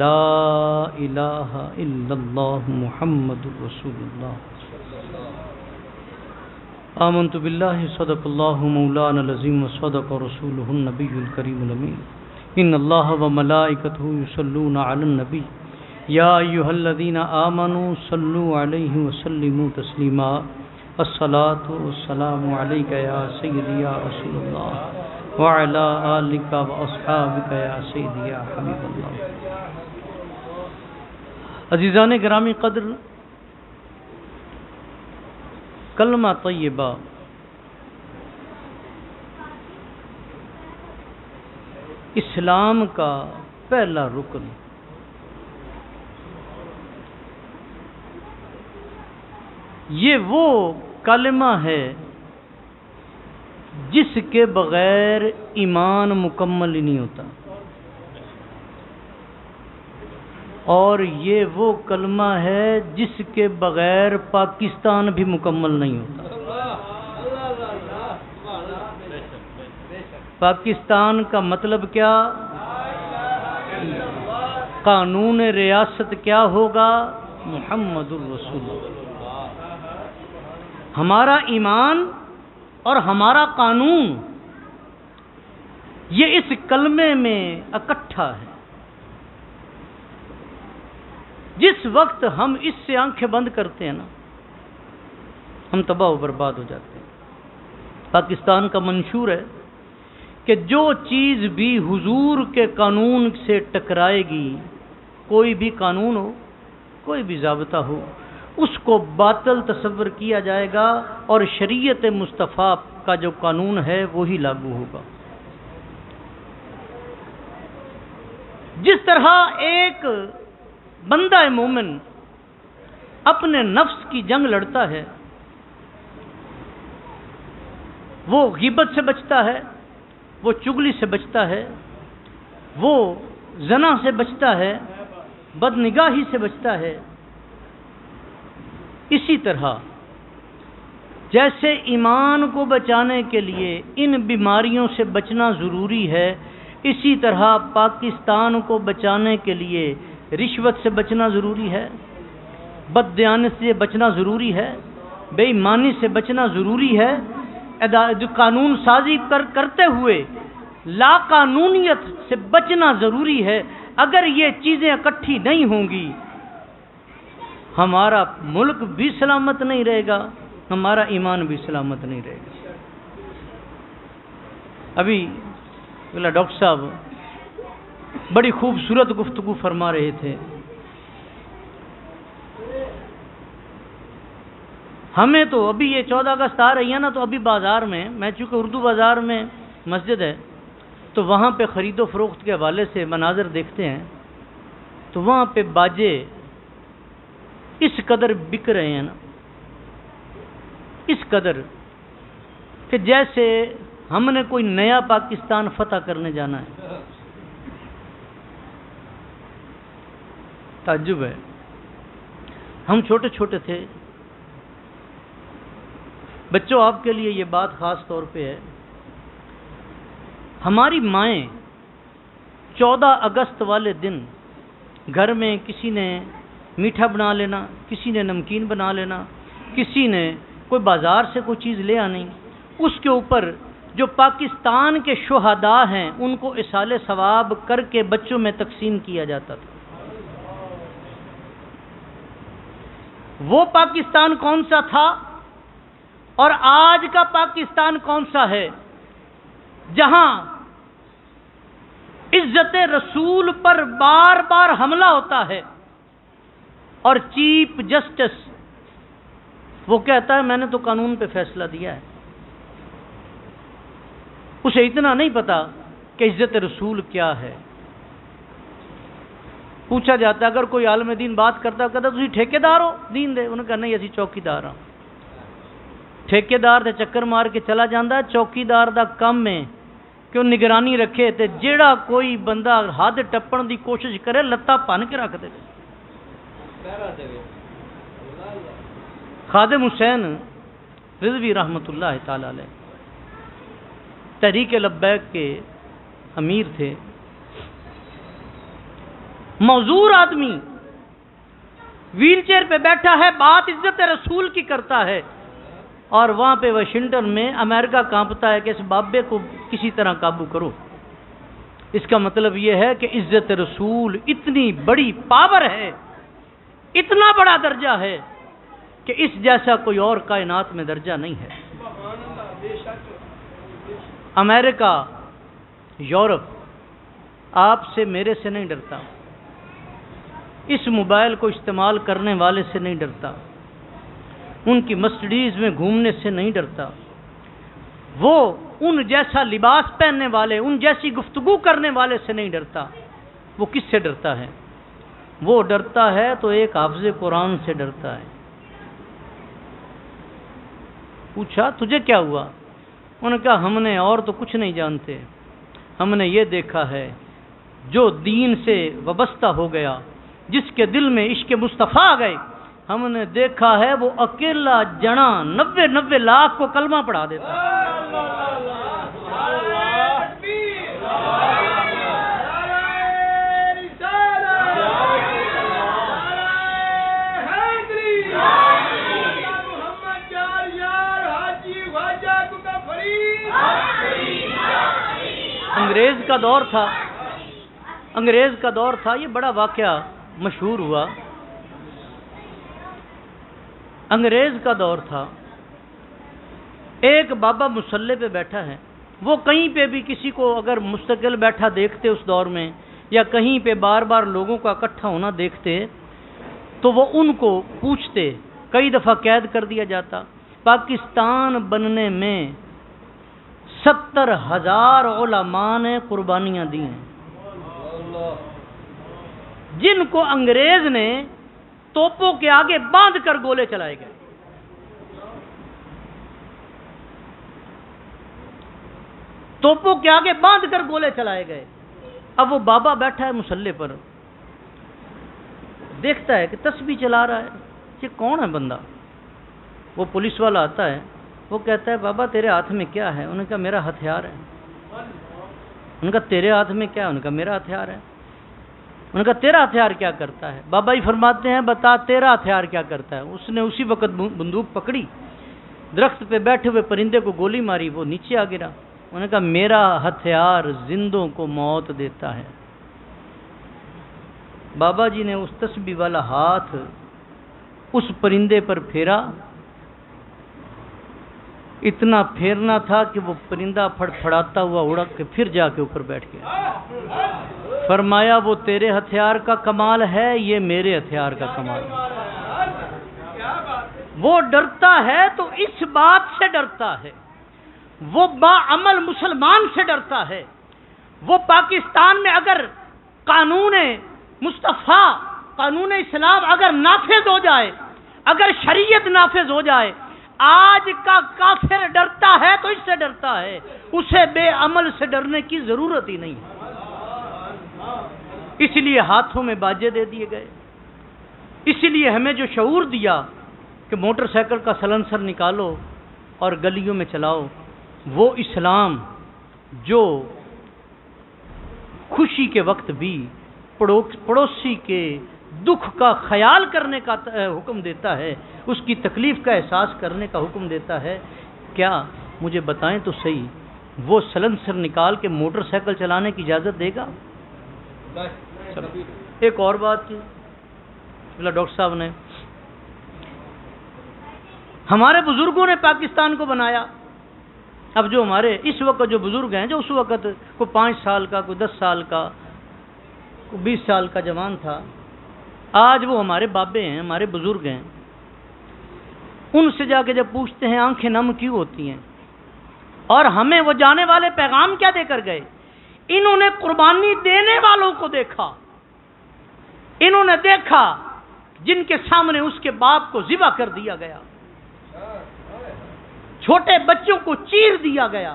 لا الہ الا اللہ محمد رسول اللہ آمنت باللہ صدق اللہ مولانا العظیم وصدق رسولہ النبی الکریم الامین ان اللہ وملائکتہ یصلون علی النبی یا ایھا الذین آمنوا صلوا علیہ وسلموا تسلیما الصلاۃ والسلام علیک یا سیدی یا رسول اللہ وعلی آلک واصحابک یا سیدی یا حبیب اللہ۔ عزیزان گرامی قدر، کلمہ طیبہ اسلام کا پہلا رکن، یہ وہ کلمہ ہے جس کے بغیر ایمان مکمل ہی نہیں ہوتا، اور یہ وہ کلمہ ہے جس کے بغیر پاکستان بھی مکمل نہیں ہوتا۔ پاکستان کا مطلب کیا؟ قانون ریاست کیا ہوگا؟ محمد الرسول اللہ۔ ہمارا ایمان اور ہمارا قانون یہ اس کلمے میں اکٹھا ہے۔ جس وقت ہم اس سے آنکھیں بند کرتے ہیں نا، ہم تباہ و برباد ہو جاتے ہیں۔ پاکستان کا منشور ہے کہ جو چیز بھی حضور کے قانون سے ٹکرائے گی، کوئی بھی قانون ہو، کوئی بھی ضابطہ ہو، اس کو باطل تصور کیا جائے گا اور شریعت مصطفیٰ کا جو قانون ہے وہی لاگو ہوگا۔ جس طرح ایک بندہ مومن اپنے نفس کی جنگ لڑتا ہے، وہ غیبت سے بچتا ہے، وہ چغلی سے بچتا ہے، وہ زنا سے بچتا ہے، بدنگاہی سے بچتا ہے، اسی طرح جیسے ایمان کو بچانے کے لیے ان بیماریوں سے بچنا ضروری ہے، اسی طرح پاکستان کو بچانے کے لیے رشوت سے بچنا ضروری ہے، بددیانت سے بچنا ضروری ہے، بے ایمانی سے بچنا ضروری ہے، قانون سازی کرتے ہوئے لا قانونیت سے بچنا ضروری ہے۔ اگر یہ چیزیں اکٹھی نہیں ہوں گی، ہمارا ملک بھی سلامت نہیں رہے گا، ہمارا ایمان بھی سلامت نہیں رہے گا۔ ابھی ڈاکٹر صاحب بڑی خوبصورت گفتگو فرما رہے تھے۔ ہمیں تو ابھی یہ 14 اگست آ رہی ہے نا، تو ابھی بازار میں چونکہ اردو بازار میں مسجد ہے، تو وہاں پہ خرید و فروخت کے حوالے سے مناظر دیکھتے ہیں، تو وہاں پہ باجے اس قدر بک رہے ہیں نا، اس قدر کہ جیسے ہم نے کوئی نیا پاکستان فتح کرنے جانا ہے۔ تعجب ہے، ہم چھوٹے چھوٹے تھے۔ بچوں، آپ کے لیے یہ بات خاص طور پہ ہے، ہماری مائیں 14 اگست والے دن گھر میں کسی نے میٹھا بنا لینا، کسی نے نمکین بنا لینا، کسی نے کوئی بازار سے کوئی چیز لے آنی، اس کے اوپر جو پاکستان کے شہداء ہیں ان کو اصالِ ثواب کر کے بچوں میں تقسیم کیا جاتا تھا۔ وہ پاکستان کون سا تھا اور آج کا پاکستان کون سا ہے، جہاں عزت رسول پر بار بار حملہ ہوتا ہے اور چیف جسٹس وہ کہتا ہے میں نے تو قانون پہ فیصلہ دیا ہے، اسے اتنا نہیں پتا کہ عزت رسول کیا ہے۔ پوچھا جاتا ہے اگر کوئی عالم دین بات کرتا ہے، کہتا تسی ٹھیکیدار ہو دین دے، انہوں نے کہا نہیں اسی چوکیدار ہاں۔ ٹھیکیدار تے چکر مار کے چلا جاندہ ہے، چوکیدار دا کم ہے کہ وہ نگرانی رکھے تے جیڑا کوئی بندہ حد ٹپن دی کوشش کرے لتا پن کے رکھ دے۔ خادم حسین رضوی رحمۃ اللہ تعالی علیہ تحریک لبیک کے امیر تھے، معذور آدمی ویل چیئر پہ بیٹھا ہے، بات عزت رسول کی کرتا ہے، اور وہاں پہ واشنگٹن میں امریکہ کانپتا ہے کہ اس بابے کو کسی طرح قابو کرو۔ اس کا مطلب یہ ہے کہ عزت رسول اتنی بڑی پاور ہے، اتنا بڑا درجہ ہے کہ اس جیسا کوئی اور کائنات میں درجہ نہیں ہے۔ امریکہ، یورپ آپ سے میرے سے نہیں ڈرتا، اس موبائل کو استعمال کرنے والے سے نہیں ڈرتا، ان کی مرسڈیز میں گھومنے سے نہیں ڈرتا، وہ ان جیسا لباس پہننے والے، ان جیسی گفتگو کرنے والے سے نہیں ڈرتا۔ وہ کس سے ڈرتا ہے؟ وہ ڈرتا ہے تو ایک حافظ قرآن سے ڈرتا ہے۔ پوچھا تجھے کیا ہوا؟ انہوں نے کہا ہم نے اور تو کچھ نہیں جانتے، ہم نے یہ دیکھا ہے جو دین سے وابستہ ہو گیا، جس کے دل میں عشق مصطفیٰ آ گئے، ہم نے دیکھا ہے وہ اکیلا جنا 90 لاکھ کو کلمہ پڑھا دیتا ہے۔ انگریز کا دور تھا، یہ بڑا واقعہ مشہور ہوا۔ انگریز کا دور تھا، ایک بابا مصلی پہ بیٹھا ہے، وہ کہیں پہ بھی کسی کو اگر مستقل بیٹھا دیکھتے اس دور میں، یا کہیں پہ بار بار لوگوں کا اکٹھا ہونا دیکھتے تو وہ ان کو پوچھتے، کئی دفعہ قید کر دیا جاتا۔ پاکستان بننے میں 70,000 علماء نے قربانیاں دی ہیں، جن کو انگریز نے توپوں کے آگے باندھ کر گولے چلائے گئے۔ توپوں کے آگے باندھ کر گولے چلائے گئے۔ اب وہ بابا بیٹھا ہے مصلی پر، دیکھتا ہے کہ تسبیح چلا رہا ہے، یہ کون ہے بندہ؟ وہ پولیس والا آتا ہے، وہ کہتا ہے بابا تیرے ہاتھ میں کیا ہے؟ انہوں نے کہا میرا ہتھیار ہے۔ انہوں نے کہا تیرے ہاتھ میں کیا ہے؟ انہوں نے کہا میرا ہتھیار ہے۔ انہوں نے کہا تیرا ہتھیار کیا کرتا ہے؟ بابا ہی فرماتے ہیں بتا تیرا ہتھیار کیا کرتا ہے؟ اس نے اسی وقت بندوق پکڑی، درخت پہ بیٹھے ہوئے پرندے کو گولی ماری، وہ نیچے آ گرا۔ انہوں نے کہا میرا ہتھیار زندوں کو موت دیتا ہے۔ بابا جی نے اس تسبیح والا ہاتھ اس پرندے پر پھیرا، اتنا پھیرنا تھا کہ وہ پرندہ پھڑپھڑاتا ہوا اڑ کے پھر جا کے اوپر بیٹھ گیا۔ فرمایا وہ تیرے ہتھیار کا کمال ہے، یہ میرے ہتھیار کا کمال ہے۔ وہ ڈرتا ہے تو اس بات سے ڈرتا ہے، وہ باعمل مسلمان سے ڈرتا ہے۔ وہ پاکستان میں اگر قانون مصطفیٰ، قانون اسلام اگر نافذ ہو جائے، اگر شریعت نافذ ہو جائے، آج کا کافر ڈرتا ہے تو اس سے ڈرتا ہے، اسے بے عمل سے ڈرنے کی ضرورت ہی نہیں ہے۔ اس لیے ہاتھوں میں باجے دے دیے گئے، اس لیے ہمیں جو شعور دیا کہ موٹر سائیکل کا سلنسر نکالو اور گلیوں میں چلاؤ، وہ اسلام جو خوشی کے وقت بھی پڑوسی کے دکھ کا خیال کرنے کا حکم دیتا ہے، اس کی تکلیف کا احساس کرنے کا حکم دیتا ہے، کیا مجھے بتائیں تو صحیح وہ سلنسر نکال کے موٹر سائیکل چلانے کی اجازت دے گا؟ ایک اور بات کی ڈاکٹر صاحب نے، ہمارے بزرگوں نے پاکستان کو بنایا۔ اب جو ہمارے اس وقت جو بزرگ ہیں، جو اس وقت کوئی 5 سال کا، کوئی 10 سال کا، کوئی 20 سال کا جوان تھا، آج وہ ہمارے بابے ہیں، ہمارے بزرگ ہیں، ان سے جا کے جب پوچھتے ہیں آنکھیں نم کیوں ہوتی ہیں، اور ہمیں وہ جانے والے پیغام کیا دے کر گئے؟ انہوں نے قربانی دینے والوں کو دیکھا، انہوں نے دیکھا جن کے سامنے اس کے باپ کو ذبح کر دیا گیا، چھوٹے بچوں کو چیر دیا گیا،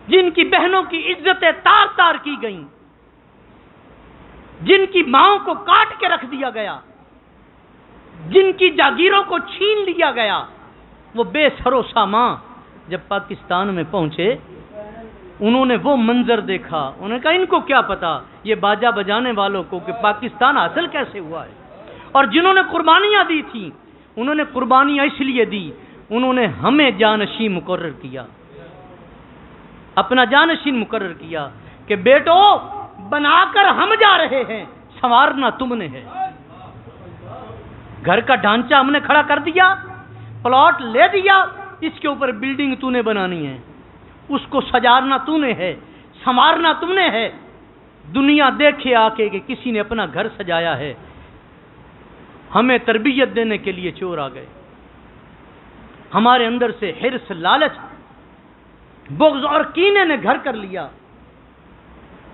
جن کی بہنوں کی عزتیں تار تار کی گئیں، جن کی ماؤں کو کاٹ کے رکھ دیا گیا، جن کی جاگیروں کو چھین لیا گیا، وہ بے سر و سامان جب پاکستان میں پہنچے انہوں نے وہ منظر دیکھا، انہوں نے کہا ان کو کیا پتا یہ باجا بجانے والوں کو کہ پاکستان حاصل کیسے ہوا ہے۔ اور جنہوں نے قربانیاں دی تھیں انہوں نے قربانیاں اس لیے دی، انہوں نے ہمیں جانشین مقرر کیا، اپنا جانشین مقرر کیا کہ بیٹو بنا کر ہم جا رہے ہیں، سنوارنا تم نے ہے۔ گھر کا ڈھانچہ ہم نے کھڑا کر دیا، پلاٹ لے دیا، اس کے اوپر بلڈنگ تو نے بنانی ہے، اس کو سجارنا تو نے ہے، سنوارنا تم نے ہے۔ دنیا دیکھے آ کے کہ کسی نے اپنا گھر سجایا ہے، ہمیں تربیت دینے کے لیے چور آ گئے، ہمارے اندر سے حرص، لالچ، بغض اور کینے نے گھر کر لیا۔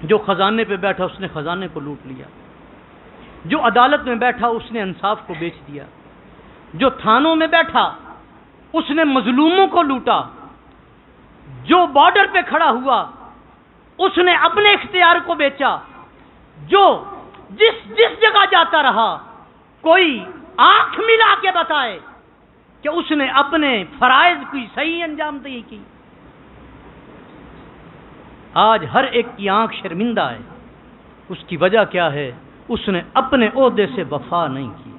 جو خزانے پہ بیٹھا اس نے خزانے کو لوٹ لیا، جو عدالت میں بیٹھا اس نے انصاف کو بیچ دیا، جو تھانوں میں بیٹھا اس نے مظلوموں کو لوٹا، جو بارڈر پہ کھڑا ہوا اس نے اپنے اختیار کو بیچا، جو جس جگہ جاتا رہا کوئی آنکھ ملا کے بتائے کہ اس نے اپنے فرائض کی صحیح انجام دہی کی۔ آج ہر ایک کی آنکھ شرمندہ ہے، اس کی وجہ کیا ہے؟ اس نے اپنے عہدے سے وفا نہیں کی۔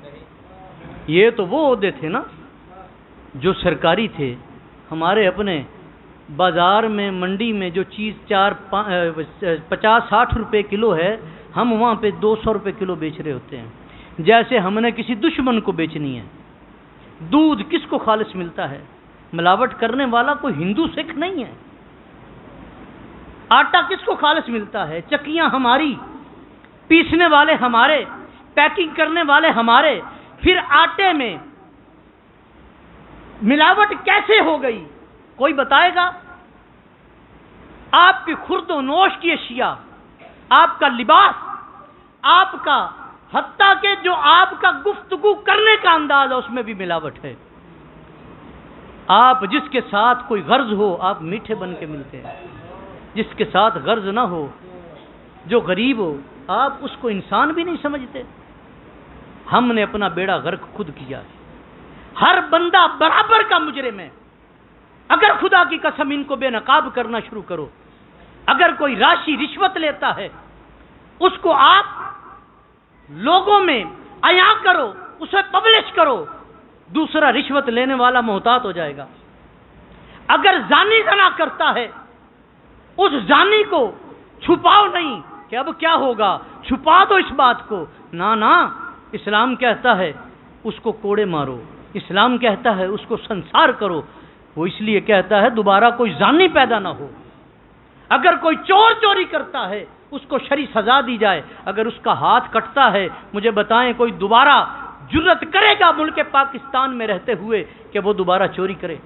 یہ تو وہ عہدے تھے نا جو سرکاری تھے، ہمارے اپنے بازار میں منڈی میں جو چیز 50-60 روپے کلو ہے، ہم وہاں پہ 200 روپے کلو بیچ رہے ہوتے ہیں، جیسے ہم نے کسی دشمن کو بیچنی ہے۔ دودھ کس کو خالص ملتا ہے؟ ملاوٹ کرنے والا کوئی ہندو سکھ نہیں ہے۔ آٹا کس کو خالص ملتا ہے؟ چکیاں ہماری، پیسنے والے ہمارے، پیکنگ کرنے والے ہمارے۔ پھر آٹے میں ملاوٹ کیسے ہو گئی کوئی بتائے گا؟ آپ کی خورد و نوش کی اشیاء، آپ کا لباس، آپ کا حتیٰ کہ جو آپ کا گفتگو کرنے کا انداز ہے اس میں بھی ملاوٹ ہے۔ آپ جس کے ساتھ کوئی غرض ہو آپ میٹھے بن کے ملتے ہیں، جس کے ساتھ غرض نہ ہو، جو غریب ہو، آپ اس کو انسان بھی نہیں سمجھتے۔ ہم نے اپنا بیڑا غرق خود کیا ہے۔ ہر بندہ برابر کا مجرم ہے۔ اگر خدا کی قسم ان کو بے نقاب کرنا شروع کرو، اگر کوئی راشی رشوت لیتا ہے اس کو آپ لوگوں میں عیاں کرو، اسے پبلش کرو، دوسرا رشوت لینے والا محتاط ہو جائے گا۔ اگر زانی زنا کرتا ہے اس زانی کو چھپاؤ نہیں کہ اب کیا ہوگا، چھپا دو اس بات کو، نہ اسلام کہتا ہے اس کو کوڑے مارو، اسلام کہتا ہے اس کو سنسار کرو۔ وہ اس لیے کہتا ہے دوبارہ کوئی زانی پیدا نہ ہو۔ اگر کوئی چور چوری کرتا ہے اس کو شرعی سزا دی جائے، اگر اس کا ہاتھ کٹتا ہے مجھے بتائیں کوئی دوبارہ جرت کرے گا ملک پاکستان میں رہتے ہوئے کہ وہ دوبارہ چوری کرے؟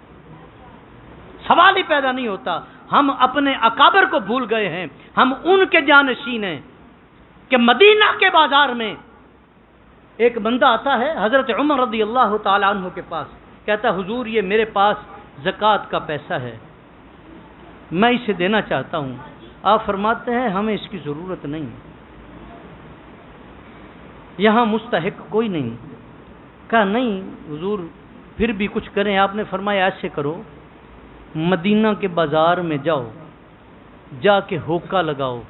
سوال ہی پیدا نہیں ہوتا۔ ہم اپنے اکابر کو بھول گئے ہیں، ہم ان کے جانشین ہیں کہ مدینہ کے بازار میں ایک بندہ آتا ہے حضرت عمر رضی اللہ تعالی عنہ کے پاس، کہتا حضور یہ میرے پاس زکوٰۃ کا پیسہ ہے، میں اسے دینا چاہتا ہوں۔ آپ فرماتے ہیں ہمیں اس کی ضرورت نہیں، یہاں مستحق کوئی نہیں۔ کہا نہیں حضور پھر بھی کچھ کریں۔ آپ نے فرمایا ایسے کرو، مدینہ کے بازار میں جاؤ، جا کے ہوکا لگاؤ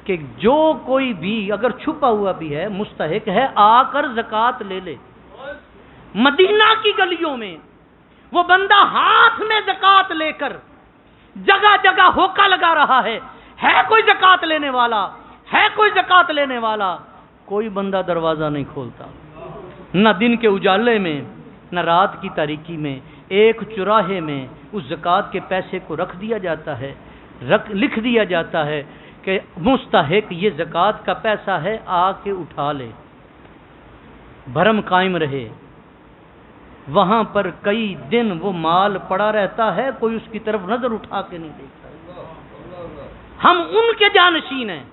کہ جو کوئی بھی اگر چھپا ہوا بھی ہے مستحق ہے آ کر زکوٰۃ لے لے۔ مدینہ کی گلیوں میں وہ بندہ ہاتھ میں زکوٰۃ لے کر جگہ جگہ ہوکا لگا رہا ہے کوئی زکوٰۃ لینے والا، ہے کوئی زکوٰۃ لینے والا؟ کوئی بندہ دروازہ نہیں کھولتا، نہ دن کے اجالے میں نہ رات کی تاریکی میں۔ ایک چوراہے میں اس زکوٰۃ کے پیسے کو رکھ دیا جاتا ہے، لکھ دیا جاتا ہے کہ مستحق یہ زکوٰۃ کا پیسہ ہے، آ کے اٹھا لے۔ بھرم قائم رہے، وہاں پر کئی دن وہ مال پڑا رہتا ہے، کوئی اس کی طرف نظر اٹھا کے نہیں دیکھتا۔ ہم ان کے جانشین ہیں،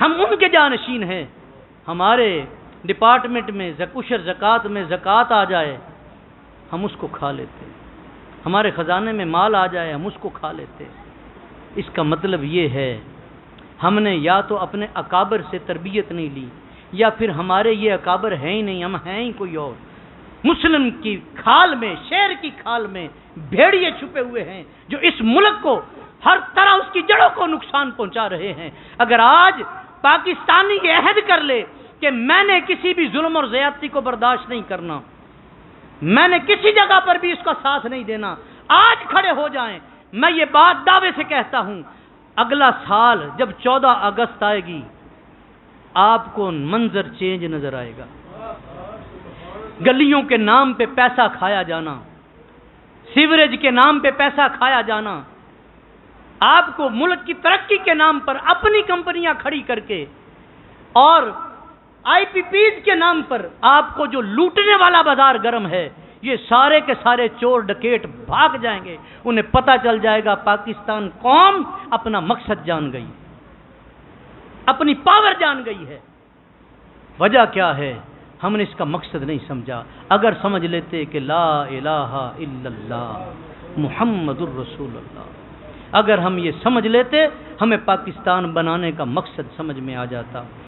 ہم ان کے جانشین ہیں۔ ہمارے ڈپارٹمنٹ میں اشر زکوٰۃ میں زکوٰۃ آ جائے ہم اس کو کھا لیتے، ہمارے خزانے میں مال آ جائے ہم اس کو کھا لیتے۔ اس کا مطلب یہ ہے ہم نے یا تو اپنے اکابر سے تربیت نہیں لی، یا پھر ہمارے یہ اکابر ہیں ہی نہیں، ہم ہیں ہی کوئی اور۔ مسلم کی کھال میں، شیر کی کھال میں بھیڑیے چھپے ہوئے ہیں جو اس ملک کو ہر طرح اس کی جڑوں کو نقصان پہنچا رہے ہیں۔ اگر آج پاکستانی یہ عہد کر لے کہ میں نے کسی بھی ظلم اور زیادتی کو برداشت نہیں کرنا، میں نے کسی جگہ پر بھی اس کا ساتھ نہیں دینا، آج کھڑے ہو جائیں، میں یہ بات دعوے سے کہتا ہوں، اگلا سال جب 14 اگست آئے گی آپ کو منظر چینج نظر آئے گا۔ گلیوں کے نام پہ پیسہ کھایا جانا، سیوریج کے نام پہ پیسہ کھایا جانا، آپ کو ملک کی ترقی کے نام پر اپنی کمپنیاں کھڑی کر کے اور آئی پی پیز کے نام پر آپ کو جو لوٹنے والا بازار گرم ہے، یہ سارے کے سارے چور ڈکیٹ بھاگ جائیں گے۔ انہیں پتہ چل جائے گا پاکستان قوم اپنا مقصد جان گئی، اپنی پاور جان گئی ہے۔ وجہ کیا ہے؟ ہم نے اس کا مقصد نہیں سمجھا۔ اگر سمجھ لیتے کہ لا الہ الا اللہ محمد الرسول اللہ، اگر ہم یہ سمجھ لیتے، ہمیں پاکستان بنانے کا مقصد سمجھ میں آ جاتا۔